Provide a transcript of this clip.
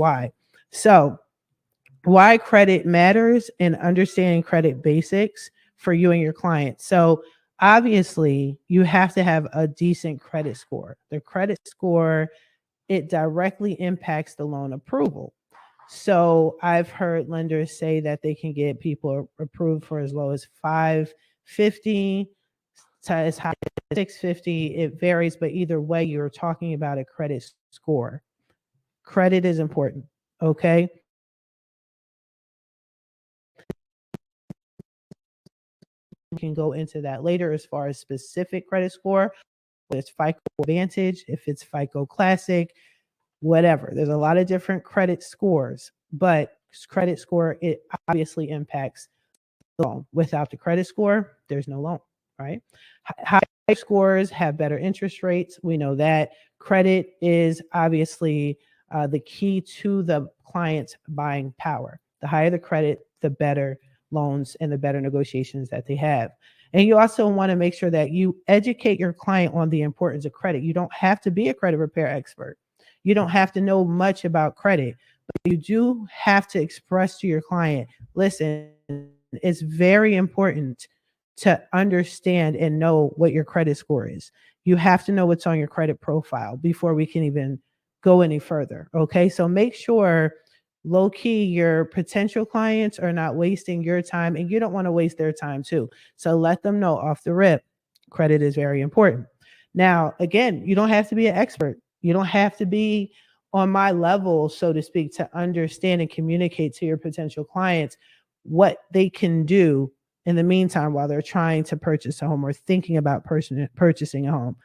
why. So why credit matters and understanding credit basics for you and your client. So obviously you have to have a decent credit score. The credit score, it directly impacts the loan approval. So I've heard lenders say that they can get people approved for as low as 550 to as high as 650. It varies, but either way, you're talking about a credit score. Credit is important. Okay. We can go into that later as far as specific credit score. It's FICO Advantage, if it's FICO Classic, whatever. There's a lot of different credit scores, but credit score, it obviously impacts the loan. Without the credit score, there's no loan, right? High scores have better interest rates. We know that. Credit is obviously the key to the client's buying power. The higher the credit, the better loans and the better negotiations that they have. And you also want to make sure that you educate your client on the importance of credit. You don't have to be a credit repair expert. You don't have to know much about credit, but you do have to express to your client, listen, it's very important to understand and know what your credit score is. You have to know what's on your credit profile before we can even go any further. Okay. So make sure low key your potential clients are not wasting your time, and you don't want to waste their time too. So let them know off the rip, credit is very important. Now, again, you don't have to be an expert. You don't have to be on my level, so to speak, to understand and communicate to your potential clients what they can do in the meantime while they're trying to purchase a home or thinking about purchasing a home.